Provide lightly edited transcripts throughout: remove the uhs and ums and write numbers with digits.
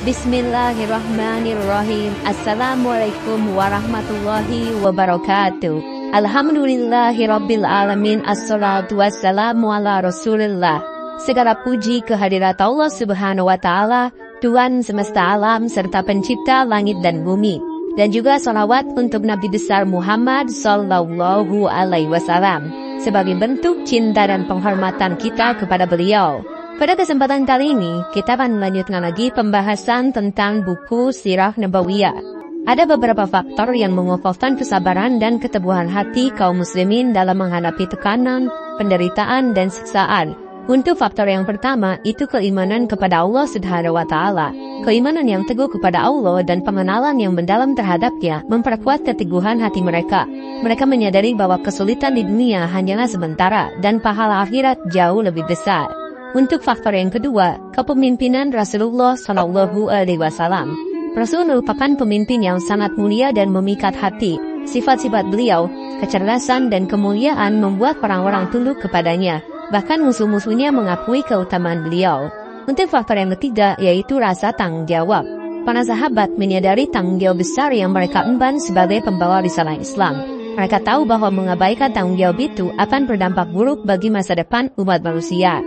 Bismillahirrahmanirrahim. Assalamualaikum warahmatullahi wabarakatuh. Alhamdulillahirabbil alamin. Assalatu wassalamu ala Rasulillah. Segala puji kehadirat Allah Subhanahu wa taala, Tuhan semesta alam serta pencipta langit dan bumi. Dan juga salawat untuk Nabi besar Muhammad sallallahu alaihi wasallam sebagai bentuk cinta dan penghormatan kita kepada beliau. Pada kesempatan kali ini, kita akan melanjutkan lagi pembahasan tentang buku Sirah Nabawiyah. Ada beberapa faktor yang mengukuhkan kesabaran dan keteguhan hati kaum muslimin dalam menghadapi tekanan, penderitaan, dan siksaan. Untuk faktor yang pertama, itu keimanan kepada Allah Subhanahu wa Ta'ala. Keimanan yang teguh kepada Allah dan pengenalan yang mendalam terhadapnya memperkuat keteguhan hati mereka. Mereka menyadari bahwa kesulitan di dunia hanyalah sementara dan pahala akhirat jauh lebih besar. Untuk faktor yang kedua, kepemimpinan Rasulullah Shallallahu Alaihi Wasallam. Rasul merupakan pemimpin yang sangat mulia dan memikat hati. Sifat-sifat beliau, kecerdasan dan kemuliaan membuat orang-orang tunduk kepadanya. Bahkan musuh-musuhnya mengakui keutamaan beliau. Untuk faktor yang ketiga, yaitu rasa tanggung jawab. Para sahabat menyadari tanggung jawab besar yang mereka emban sebagai pembawa risalah Islam. Mereka tahu bahwa mengabaikan tanggung jawab itu akan berdampak buruk bagi masa depan umat manusia.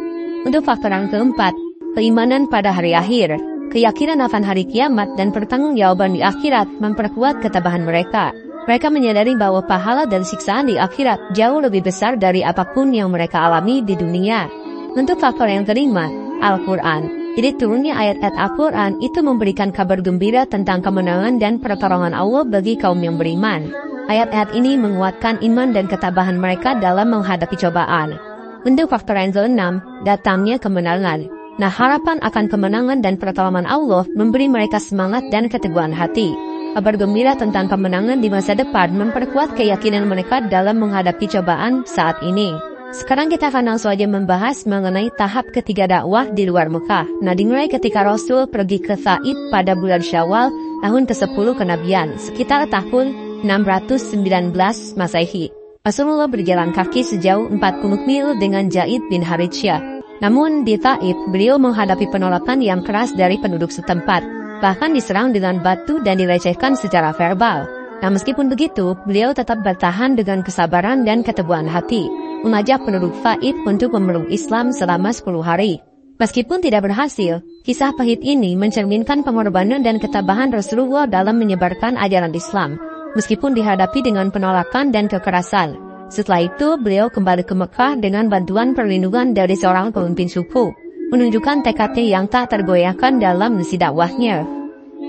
Untuk faktor yang keempat, keimanan pada hari akhir. Keyakinan akan hari kiamat dan pertanggungjawaban di akhirat memperkuat ketabahan mereka. Mereka menyadari bahwa pahala dan siksaan di akhirat jauh lebih besar dari apapun yang mereka alami di dunia. Untuk faktor yang kelima, Al-Quran. Jadi turunnya ayat-ayat Al-Quran itu memberikan kabar gembira tentang kemenangan dan pertolongan Allah bagi kaum yang beriman. Ayat-ayat ini menguatkan iman dan ketabahan mereka dalam menghadapi cobaan. Untuk faktor yang keenam, datangnya kemenangan. Nah, harapan akan kemenangan dan pertolongan Allah memberi mereka semangat dan keteguhan hati. Kabar gembira tentang kemenangan di masa depan memperkuat keyakinan mereka dalam menghadapi cobaan saat ini. Sekarang kita akan langsung saja membahas mengenai tahap ketiga dakwah di luar Mekah. Nah, dimulai ketika Rasul pergi ke Taif pada bulan Syawal tahun ke-10 kenabian, sekitar tahun 619 Masehi. Rasulullah berjalan kaki sejauh 40 mil dengan Zaid bin Harithah. Namun di Taif, beliau menghadapi penolakan yang keras dari penduduk setempat. Bahkan diserang dengan batu dan dilecehkan secara verbal. Nah, meskipun begitu, beliau tetap bertahan dengan kesabaran dan keteguhan hati, mengajak penduduk Taif untuk memeluk Islam selama 10 hari. Meskipun tidak berhasil, kisah pahit ini mencerminkan pengorbanan dan ketabahan Rasulullah dalam menyebarkan ajaran Islam, meskipun dihadapi dengan penolakan dan kekerasan. Setelah itu, beliau kembali ke Mekah dengan bantuan perlindungan dari seorang pemimpin suku, menunjukkan tekadnya yang tak tergoyahkan dalam misi dakwahnya.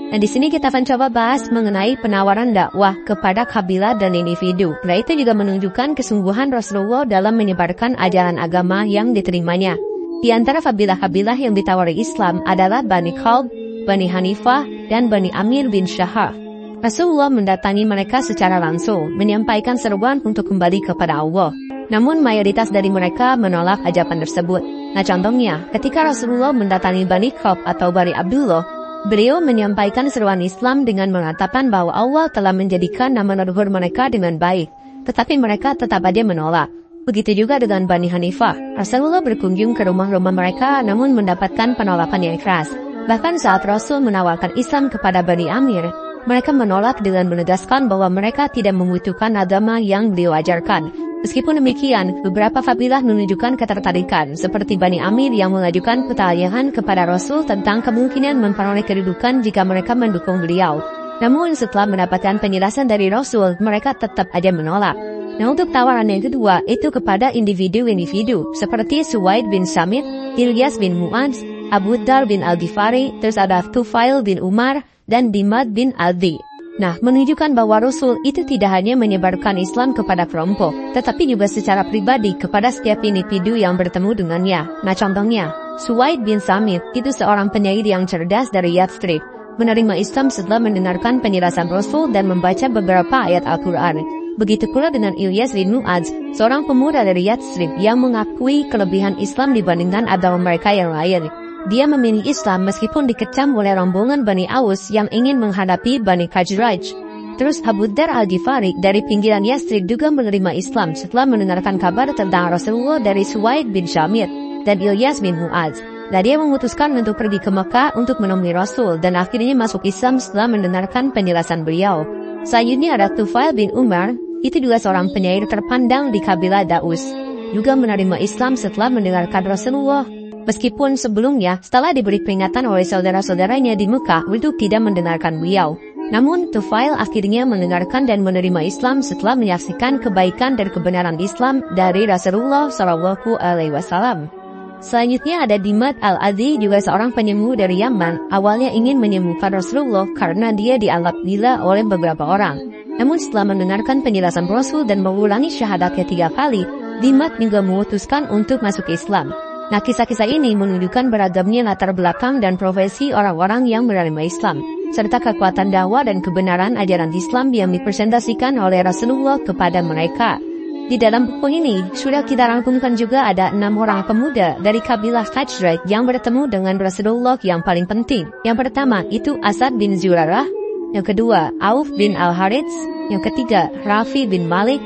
Nah, di sini kita akan coba bahas mengenai penawaran dakwah kepada kabilah dan individu. Nah, itu juga menunjukkan kesungguhan Rasulullah dalam menyebarkan ajaran agama yang diterimanya. Di antara kabilah-kabilah yang ditawari Islam adalah Bani Khalb, Bani Hanifah, dan Bani Amir bin Syahar. Rasulullah mendatangi mereka secara langsung, menyampaikan seruan untuk kembali kepada Allah. Namun mayoritas dari mereka menolak ajakan tersebut. Nah, contohnya, ketika Rasulullah mendatangi Bani Khalb atau Bani Abdullah, beliau menyampaikan seruan Islam dengan mengatakan bahwa Allah telah menjadikan nama leluhur mereka dengan baik, tetapi mereka tetap aja menolak. Begitu juga dengan Bani Hanifah. Rasulullah berkunjung ke rumah-rumah mereka namun mendapatkan penolakan yang keras. Bahkan saat Rasul menawarkan Islam kepada Bani Amir, mereka menolak dengan menegaskan bahwa mereka tidak membutuhkan agama yang beliau ajarkan. Meskipun demikian, beberapa kabilah menunjukkan ketertarikan, seperti Bani Amir yang mengajukan pertanyaan kepada Rasul tentang kemungkinan memperoleh kedudukan jika mereka mendukung beliau. Namun setelah mendapatkan penjelasan dari Rasul, mereka tetap aja menolak. Nah, untuk tawaran yang kedua, itu kepada individu-individu, seperti Suwaid bin Samit, Ilyas bin Mu'adz, Abu Dar bin Al-Ghifari, terus ada Tufail bin Umar, dan Dimad bin Aldi. Nah, menunjukkan bahwa Rasul itu tidak hanya menyebarkan Islam kepada kelompok, tetapi juga secara pribadi kepada setiap individu yang bertemu dengannya. Nah, contohnya, Suwaid bin Samit itu seorang penyair yang cerdas dari Yathrib, menerima Islam setelah mendengarkan penjelasan Rasul dan membaca beberapa ayat Al-Quran. Begitu pula dengan Ilyas bin Mu'adz, seorang pemuda dari Yathrib yang mengakui kelebihan Islam dibandingkan agama mereka yang lain. Dia memilih Islam meskipun dikecam oleh rombongan Bani Aus yang ingin menghadapi Bani Khazraj. Terus Abu Dar Al-Ghifari dari pinggiran Yathrib juga menerima Islam setelah mendengarkan kabar tentang Rasulullah dari Suwaid bin Samit dan Ilyas bin Mu'adz. Dan dia memutuskan untuk pergi ke Mekah untuk menemui Rasul dan akhirnya masuk Islam setelah mendengarkan penjelasan beliau. Selanjutnya ada Tufail bin Umar, itu juga seorang penyair terpandang di kabilah Daus, juga menerima Islam setelah mendengarkan Rasulullah. Meskipun sebelumnya, setelah diberi peringatan oleh saudara-saudaranya di Mekah untuk tidak mendengarkan beliau. Namun, Tufail akhirnya mendengarkan dan menerima Islam setelah menyaksikan kebaikan dan kebenaran Islam dari Rasulullah SAW. Selanjutnya ada Dimad al-Adhi, juga seorang penyembuh dari Yaman. Awalnya ingin menyembuhkan Rasulullah karena dia dianggap gila oleh beberapa orang. Namun setelah mendengarkan penjelasan Rasul dan mengulangi syahadatnya 3 kali, Dimad juga memutuskan untuk masuk Islam. Nah, kisah-kisah ini menunjukkan beragamnya latar belakang dan profesi orang-orang yang menerima Islam, serta kekuatan dakwah dan kebenaran ajaran Islam yang dipresentasikan oleh Rasulullah kepada mereka. Di dalam buku ini, sudah kita rangkumkan juga ada 6 orang pemuda dari kabilah Khazraj yang bertemu dengan Rasulullah yang paling penting. Yang pertama, itu Asad bin Zurarah. Yang kedua, Auf bin Al-Harits. Yang ketiga, Rafi bin Malik.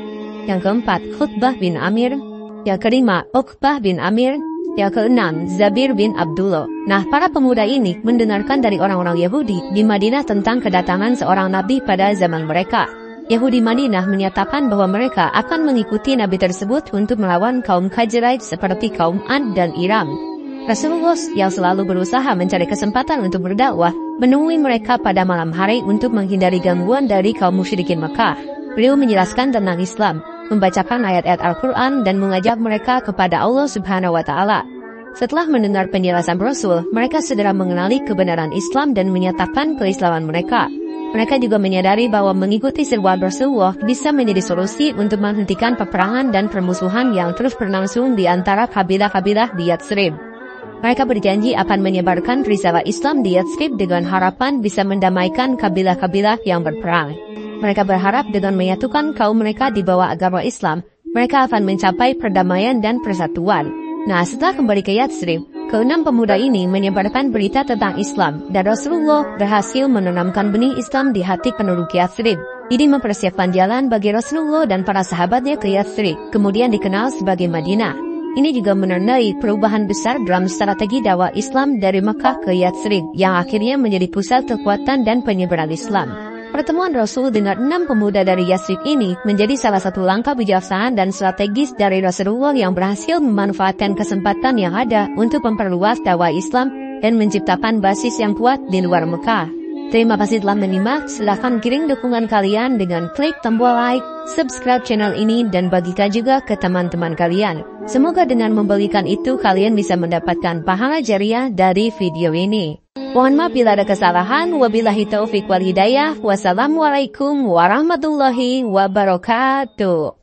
Yang keempat, Khutbah bin Amir. Yang kelima, Uqbah bin Amir. Yang keenam, Zabir bin Abdullah. Nah, para pemuda ini mendengarkan dari orang-orang Yahudi di Madinah tentang kedatangan seorang nabi pada zaman mereka. Yahudi Madinah menyatakan bahwa mereka akan mengikuti nabi tersebut untuk melawan kaum Khazraj seperti kaum Ad dan Iram. Rasulullah yang selalu berusaha mencari kesempatan untuk berdakwah, menemui mereka pada malam hari untuk menghindari gangguan dari kaum musyrikin Mekah. Beliau menjelaskan tentang Islam, membacakan ayat-ayat Al-Quran dan mengajak mereka kepada Allah Subhanahu wa Ta'ala. Setelah mendengar penjelasan Rasul, mereka segera mengenali kebenaran Islam dan menyatakan keislaman mereka. Mereka juga menyadari bahwa mengikuti seruan Rasulullah bisa menjadi solusi untuk menghentikan peperangan dan permusuhan yang terus berlangsung di antara kabilah-kabilah di Yatsrib. Mereka berjanji akan menyebarkan risalah Islam di Yatsrib dengan harapan bisa mendamaikan kabilah-kabilah yang berperang. Mereka berharap dengan menyatukan kaum mereka di bawah agama Islam, mereka akan mencapai perdamaian dan persatuan. Nah, setelah kembali ke Yatsrib, ke-6 pemuda ini menyebarkan berita tentang Islam, dan Rasulullah berhasil menanamkan benih Islam di hati penduduk Yatsrib. Ini mempersiapkan jalan bagi Rasulullah dan para sahabatnya ke Yatsrib, kemudian dikenal sebagai Madinah. Ini juga menandai perubahan besar dalam strategi dakwah Islam dari Mekah ke Yatsrib, yang akhirnya menjadi pusat kekuatan dan penyebaran Islam. Pertemuan Rasul dengan 6 pemuda dari Yatsrib ini menjadi salah satu langkah bijaksana dan strategis dari Rasulullah yang berhasil memanfaatkan kesempatan yang ada untuk memperluas dakwah Islam dan menciptakan basis yang kuat di luar Mekah. Terima kasih telah menyimak. Silahkan kirim dukungan kalian dengan klik tombol like, subscribe channel ini, dan bagikan juga ke teman-teman kalian. Semoga dengan memberikan itu kalian bisa mendapatkan pahala jariah dari video ini. Mohon maaf bila ada kesalahan. Wabillahi taufiq wal hidayah. Wassalamualaikum warahmatullahi wabarakatuh.